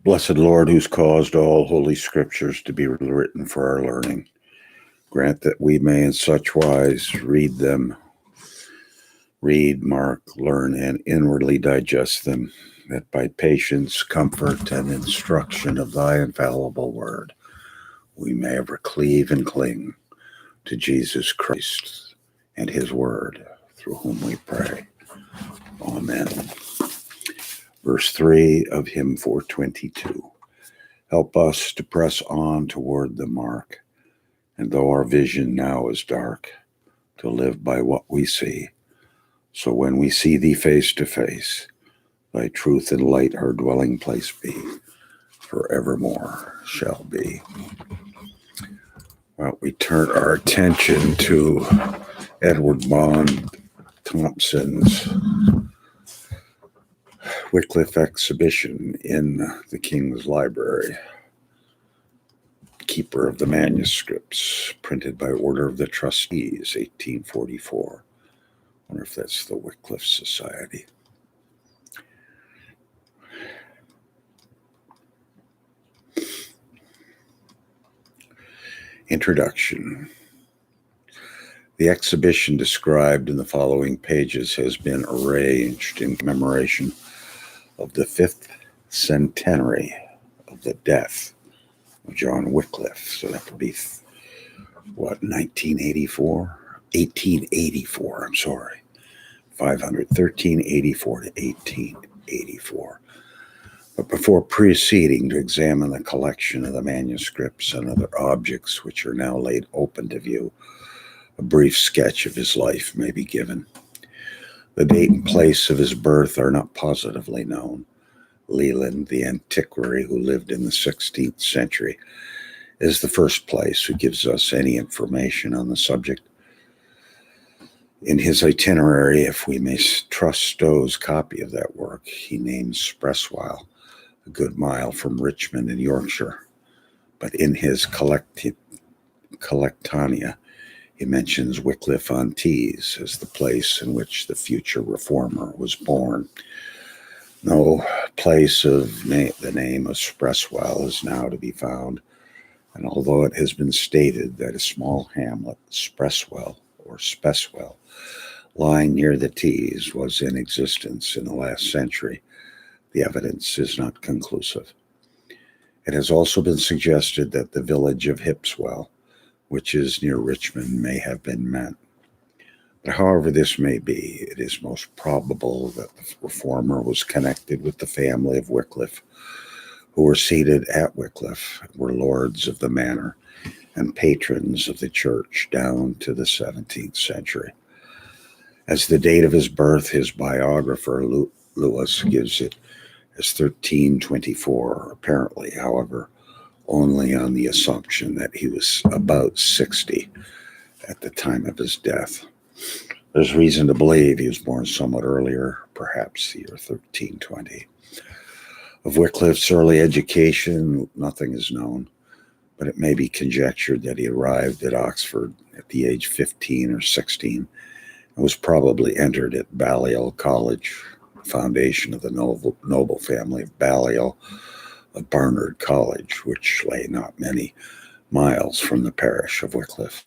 Blessed Lord, who's caused all holy scriptures to be written for our learning, grant that we may in such wise read them, mark, learn, and inwardly digest them, that by patience, comfort, and instruction of thy infallible word, we may ever cleave and cling to Jesus Christ and his word, through whom we pray. Amen. Verse 3 of hymn 422. Help us to press on toward the mark, and though our vision now is dark, to live by what we see. So when we see thee face to face, thy truth and light our dwelling place be, forevermore shall be. Well, we turn our attention to Edward Maunde Thompson's Wycliffe exhibition in the King's Library, keeper of the manuscripts, printed by order of the trustees, 1844. I wonder if that's the Wycliffe Society. Introduction. The exhibition described in the following pages has been arranged in commemoration of the 5th centenary of the death of John Wycliffe. So that would be, 1884, I'm sorry. 1384 to 1884. But before proceeding to examine the collection of the manuscripts and other objects which are now laid open to view, a brief sketch of his life may be given. The date and place of his birth are not positively known. Leland, the antiquary who lived in the 16th century, is the first place who gives us any information on the subject. In his itinerary, if we may trust Stowe's copy of that work, he names Spreswell, a good mile from Richmond in Yorkshire. But in his Collectania, he mentions Wycliffe on Tees as the place in which the future reformer was born. No place of the name of Spreswell is now to be found, and although it has been stated that a small hamlet, Spreswell or Speswell, lying near the Tees, was in existence in the last century, the evidence is not conclusive. It has also been suggested that the village of Hipswell, which is near Richmond, may have been meant. But however this may be, it is most probable that the reformer was connected with the family of Wycliffe, who were seated at Wycliffe, were lords of the manor and patrons of the church down to the 17th century. As the date of his birth, his biographer, Lewis, gives it as 1324, apparently, however, only on the assumption that he was about 60 at the time of his death. There's reason to believe he was born somewhat earlier, perhaps the year 1320. Of Wycliffe's early education, nothing is known, but it may be conjectured that he arrived at Oxford at the age 15 or 16 and was probably entered at Balliol College, the foundation of the noble family of Balliol of Barnard College, which lay not many miles from the parish of Wycliffe.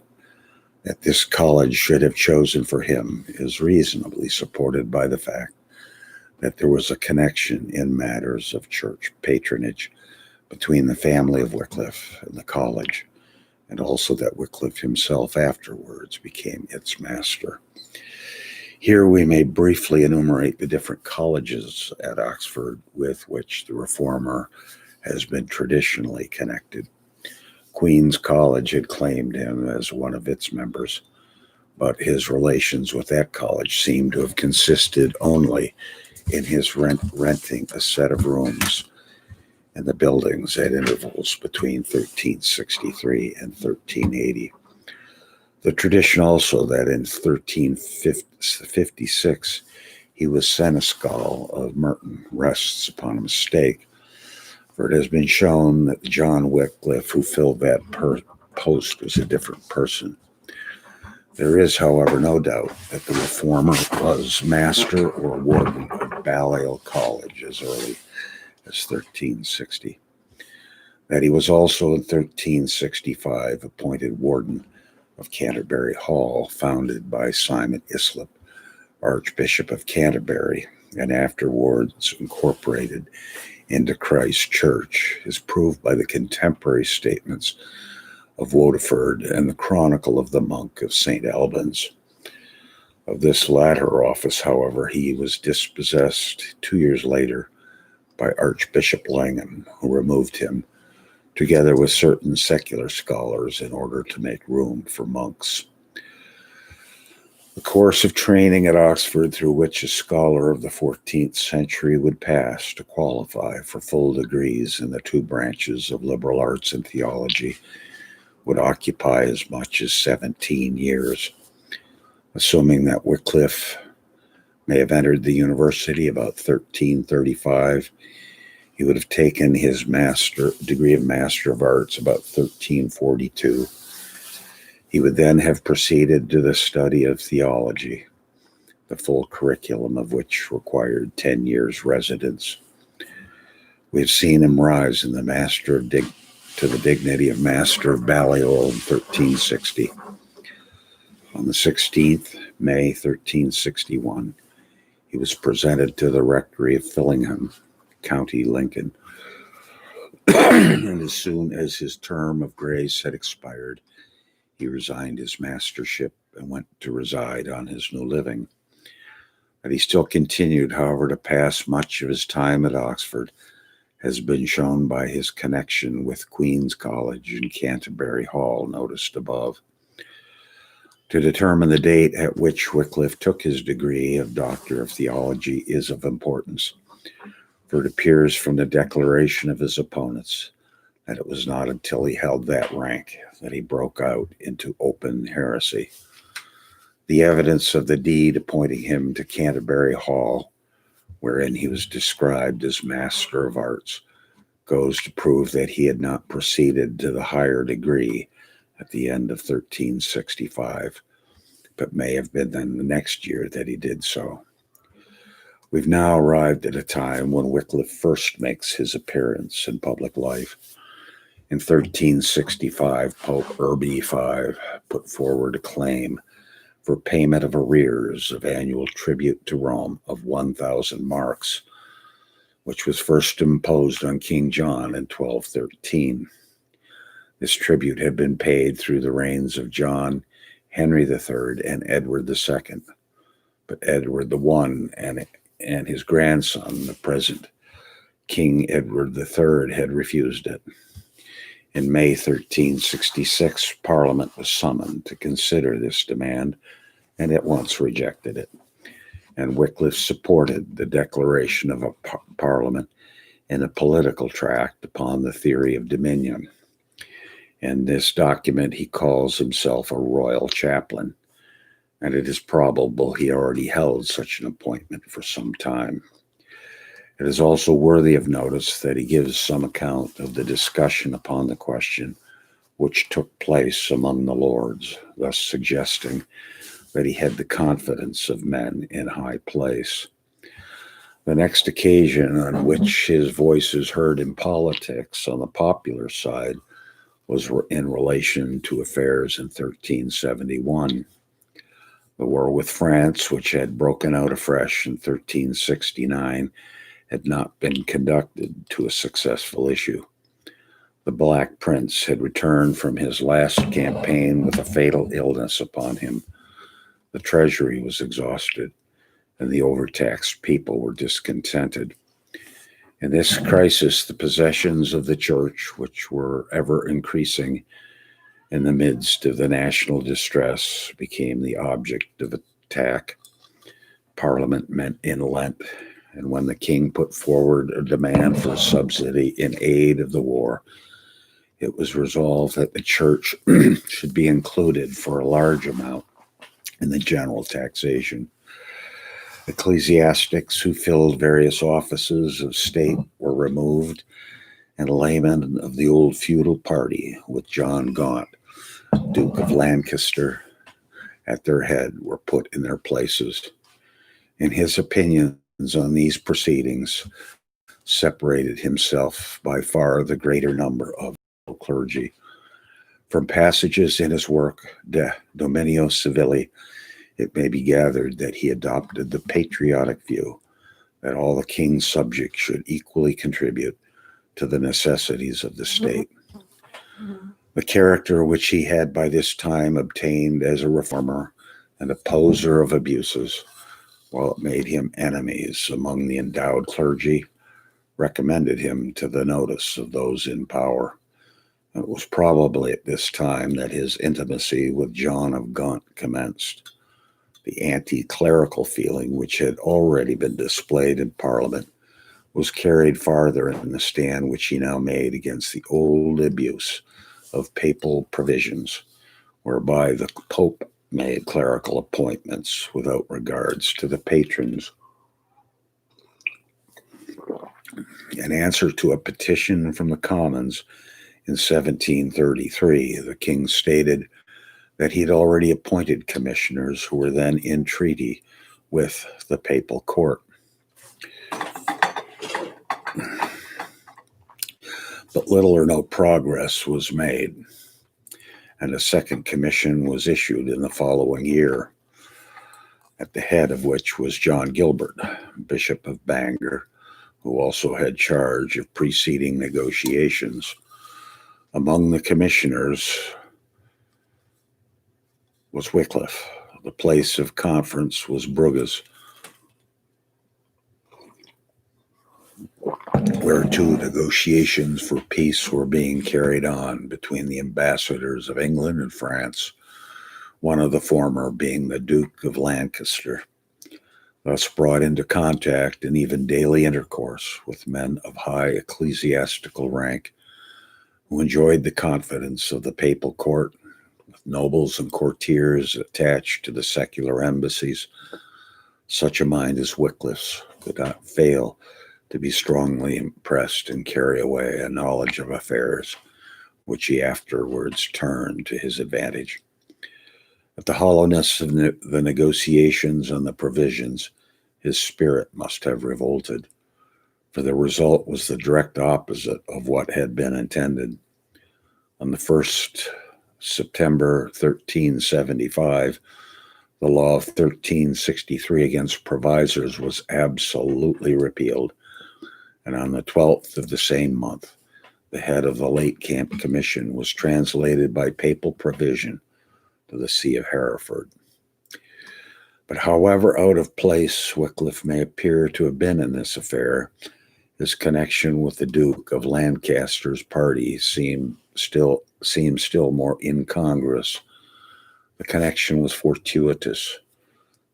That this college should have chosen for him is reasonably supported by the fact that there was a connection in matters of church patronage between the family of Wycliffe and the college, and also that Wycliffe himself afterwards became its master. Here we may briefly enumerate the different colleges at Oxford with which the reformer has been traditionally connected. Queen's College had claimed him as one of its members, but his relations with that college seem to have consisted only in his renting a set of rooms in the buildings at intervals between 1363 and 1380. The tradition also that in 1356 he was seneschal of Merton rests upon a mistake, for it has been shown that John Wycliffe, who filled that post, was a different person. There is, however, no doubt that the reformer was master or warden of Balliol College as early as 1360. That he was also in 1365 appointed warden of Canterbury Hall, founded by Simon Islip, Archbishop of Canterbury, and afterwards incorporated into Christ Church, is proved by the contemporary statements of Waterford and the Chronicle of the Monk of St. Albans. Of this latter office, however, he was dispossessed 2 years later by Archbishop Langham, who removed him, together with certain secular scholars, in order to make room for monks. The course of training at Oxford through which a scholar of the 14th century would pass to qualify for full degrees in the two branches of liberal arts and theology would occupy as much as 17 years. Assuming that Wycliffe may have entered the university about 1335, he would have taken his degree of Master of Arts about 1342. He would then have proceeded to the study of theology, the full curriculum of which required 10 years residence. We've seen him rise in the to the dignity of Master of Balliol in 1360. On the 16th May 1361, he was presented to the rectory of Fillingham, County Lincoln, and as soon as his term of grace had expired, he resigned his mastership and went to reside on his new living. That he still continued, however, to pass much of his time at Oxford has been shown by his connection with Queen's College and Canterbury Hall, noticed above. To determine the date at which Wycliffe took his degree of Doctor of Theology is of importance, for it appears from the declaration of his opponents that it was not until he held that rank that he broke out into open heresy. The evidence of the deed appointing him to Canterbury Hall, wherein he was described as Master of Arts, goes to prove that he had not proceeded to the higher degree at the end of 1365, but may have been then the next year that he did so. We've now arrived at a time when Wycliffe first makes his appearance in public life. In 1365, Pope Urban V put forward a claim for payment of arrears of annual tribute to Rome of 1,000 marks, which was first imposed on King John in 1213. This tribute had been paid through the reigns of John, Henry III, and Edward II, but Edward I and his grandson, the present King Edward III, had refused it. In May 1366, Parliament was summoned to consider this demand and at once rejected it. And Wycliffe supported the declaration of a Parliament in a political tract upon the theory of dominion. In this document, he calls himself a royal chaplain, and it is probable he already held such an appointment for some time. It is also worthy of notice that he gives some account of the discussion upon the question which took place among the lords, thus suggesting that he had the confidence of men in high place. The next occasion on which his voice is heard in politics on the popular side was in relation to affairs in 1371. The war with France, which had broken out afresh in 1369, had not been conducted to a successful issue. The Black Prince had returned from his last campaign with a fatal illness upon him. The treasury was exhausted, and the overtaxed people were discontented. In this crisis, the possessions of the church, which were ever increasing in the midst of the national distress, became the object of attack. Parliament met in Lent, and when the king put forward a demand for a subsidy in aid of the war, it was resolved that the church should be included for a large amount in the general taxation. Ecclesiastics who filled various offices of state were removed, and laymen of the old feudal party, with John Gaunt, Duke of Lancaster, at their head, were put in their places. In his opinions on these proceedings, separated himself by far the greater number of clergy. From passages in his work, De Dominio Civili, it may be gathered that he adopted the patriotic view that all the king's subjects should equally contribute to the necessities of the state. The character which he had by this time obtained as a reformer and opposer of abuses, while it made him enemies among the endowed clergy, recommended him to the notice of those in power. It was probably at this time that his intimacy with John of Gaunt commenced. The anti-clerical feeling, which had already been displayed in Parliament, was carried farther in the stand which he now made against the old abuse of papal provisions, whereby the Pope made clerical appointments without regards to the patrons. In answer to a petition from the Commons in 1733, the king stated that he had already appointed commissioners who were then in treaty with the papal court. But little or no progress was made, and a second commission was issued in the following year, at the head of which was John Gilbert, Bishop of Bangor, who also had charge of preceding negotiations. Among the commissioners was Wycliffe. The place of conference was Bruges, where two negotiations for peace were being carried on between the ambassadors of England and France, one of the former being the Duke of Lancaster, thus brought into contact and even daily intercourse with men of high ecclesiastical rank who enjoyed the confidence of the papal court, with nobles and courtiers attached to the secular embassies. Such a mind as Wycliffe's could not fail to be strongly impressed and carry away a knowledge of affairs which he afterwards turned to his advantage. At the hollowness of the negotiations and the provisions, his spirit must have revolted, for the result was the direct opposite of what had been intended. On the 1st September 1375, the law of 1363 against provisors was absolutely repealed, and on the 12th of the same month, the head of the Late Camp Commission was translated by papal provision to the See of Hereford. But however out of place Wycliffe may appear to have been in this affair, his connection with the Duke of Lancaster's party seemed still more incongruous. The connection was fortuitous.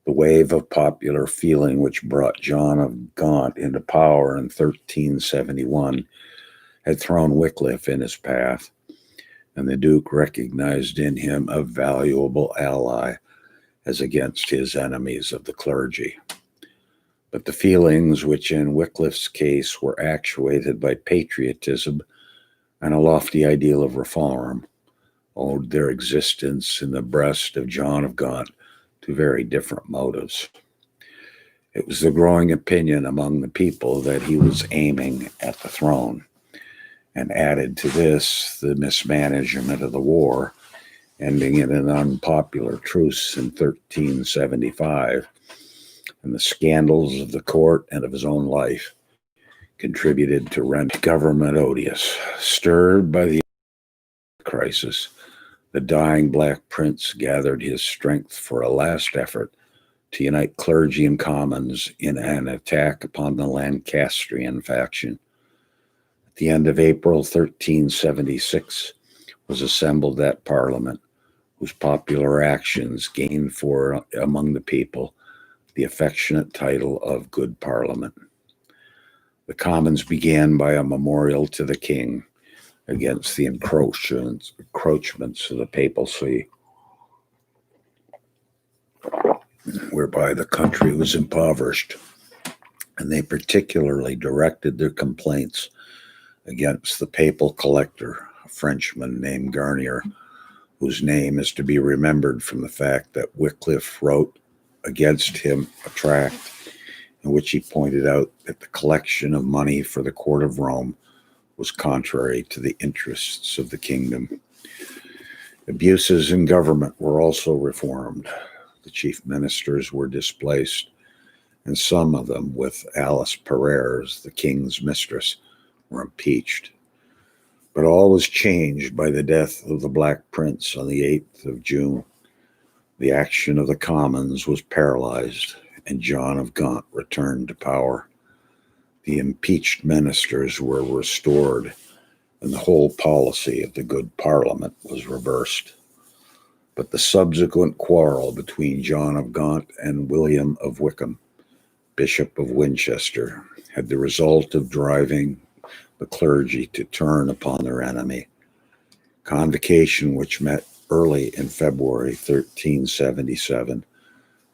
The wave of popular feeling which brought John of Gaunt into power in 1371 had thrown Wycliffe in his path, and the Duke recognized in him a valuable ally as against his enemies of the clergy. But the feelings which in Wycliffe's case were actuated by patriotism and a lofty ideal of reform owed their existence in the breast of John of Gaunt to very different motives. It was the growing opinion among the people that he was aiming at the throne, and added to this the mismanagement of the war, ending in an unpopular truce in 1375, and the scandals of the court and of his own life contributed to render government odious. Stirred by the crisis, the dying Black Prince gathered his strength for a last effort to unite clergy and commons in an attack upon the Lancastrian faction. At the end of April 1376 was assembled that Parliament, whose popular actions gained for among the people the affectionate title of Good Parliament. The Commons began by a memorial to the king against the encroachments of the papal see, whereby the country was impoverished, and they particularly directed their complaints against the papal collector, a Frenchman named Garnier, whose name is to be remembered from the fact that Wycliffe wrote against him a tract in which he pointed out that the collection of money for the court of Rome was contrary to the interests of the kingdom. Abuses in government were also reformed. The chief ministers were displaced, and some of them, with Alice Perers, the king's mistress, were impeached. But all was changed by the death of the Black Prince on the 8th of June. The action of the Commons was paralyzed, and John of Gaunt returned to power. The impeached ministers were restored, and the whole policy of the good Parliament was reversed. But the subsequent quarrel between John of Gaunt and William of Wykeham, Bishop of Winchester, had the result of driving the clergy to turn upon their enemy. Convocation, which met early in February 1377,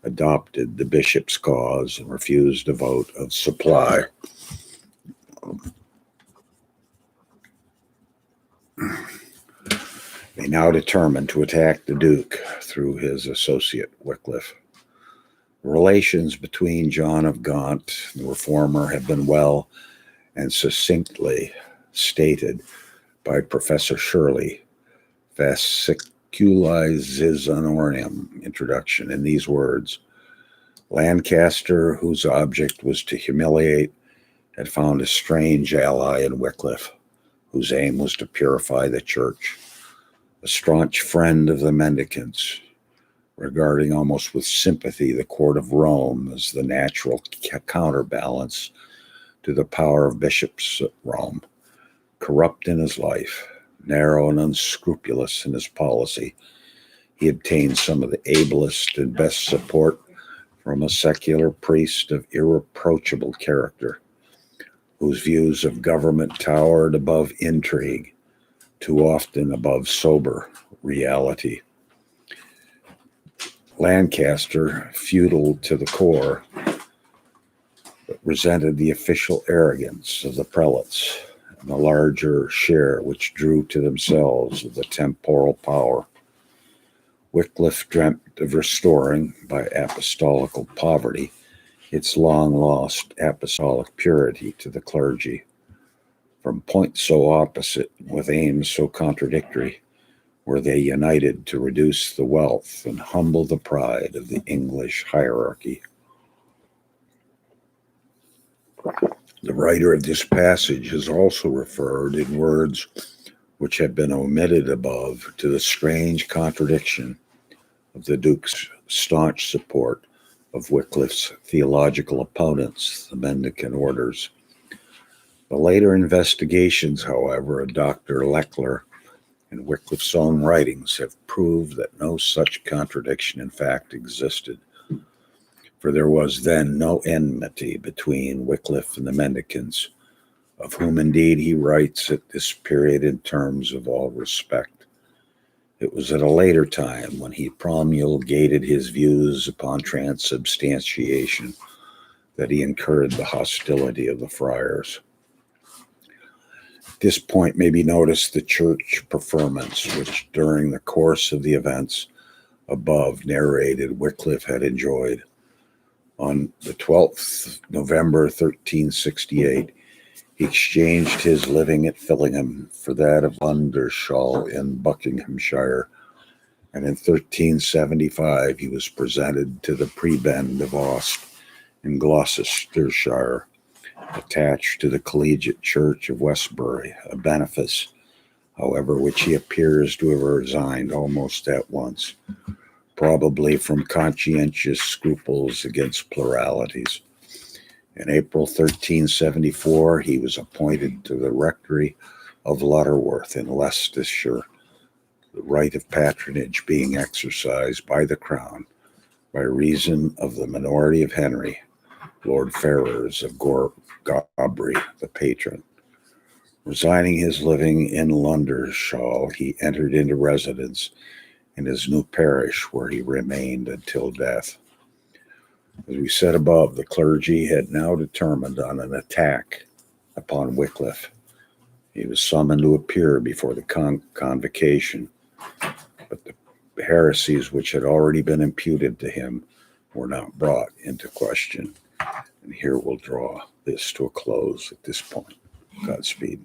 adopted the bishop's cause and refused a vote of supply. They now determined to attack the Duke through his associate Wycliffe. The relations between John of Gaunt and the reformer have been well and succinctly stated by Professor Shirley, Fasciculi Zizanorium introduction, in these words: Lancaster, whose object was to humiliate, had found a strange ally in Wycliffe, whose aim was to purify the church. A staunch friend of the mendicants, regarding almost with sympathy the court of Rome as the natural counterbalance to the power of bishops at Rome. Corrupt in his life, narrow and unscrupulous in his policy, he obtained some of the ablest and best support from a secular priest of irreproachable character, whose views of government towered above intrigue, too often above sober reality. Lancaster, feudal to the core, resented the official arrogance of the prelates and the larger share which drew to themselves of the temporal power. Wycliffe dreamt of restoring, by apostolical poverty, its long-lost apostolic purity to the clergy. From points so opposite, with aims so contradictory, were they united to reduce the wealth and humble the pride of the English hierarchy. The writer of this passage has also referred, in words which have been omitted above, to the strange contradiction of the Duke's staunch support of Wycliffe's theological opponents, the mendicant orders. The later investigations, however, of Dr. Leckler and Wycliffe's own writings have proved that no such contradiction in fact existed, for there was then no enmity between Wycliffe and the mendicants, of whom indeed he writes at this period in terms of all respect. It was at a later time, when he promulgated his views upon transubstantiation, that he incurred the hostility of the friars. At this point may be noticed the church preferments which, during the course of the events above narrated, Wycliffe had enjoyed. On the 12th of November 1368, he exchanged his living at Fillingham for that of Undershall in Buckinghamshire, and in 1375 he was presented to the prebend of Aust in Gloucestershire, attached to the Collegiate Church of Westbury, a benefice, however, which he appears to have resigned almost at once, probably from conscientious scruples against pluralities. In April 1374, he was appointed to the rectory of Lutterworth in Leicestershire, the right of patronage being exercised by the crown by reason of the minority of Henry, Lord Ferrers of Gobry, the patron. Resigning his living in Lundershall, he entered into residence in his new parish, where he remained until death. As we said above, the clergy had now determined on an attack upon Wycliffe. He was summoned to appear before the convocation, but the heresies which had already been imputed to him were not brought into question, and And here we'll draw this to a close at this point. Godspeed.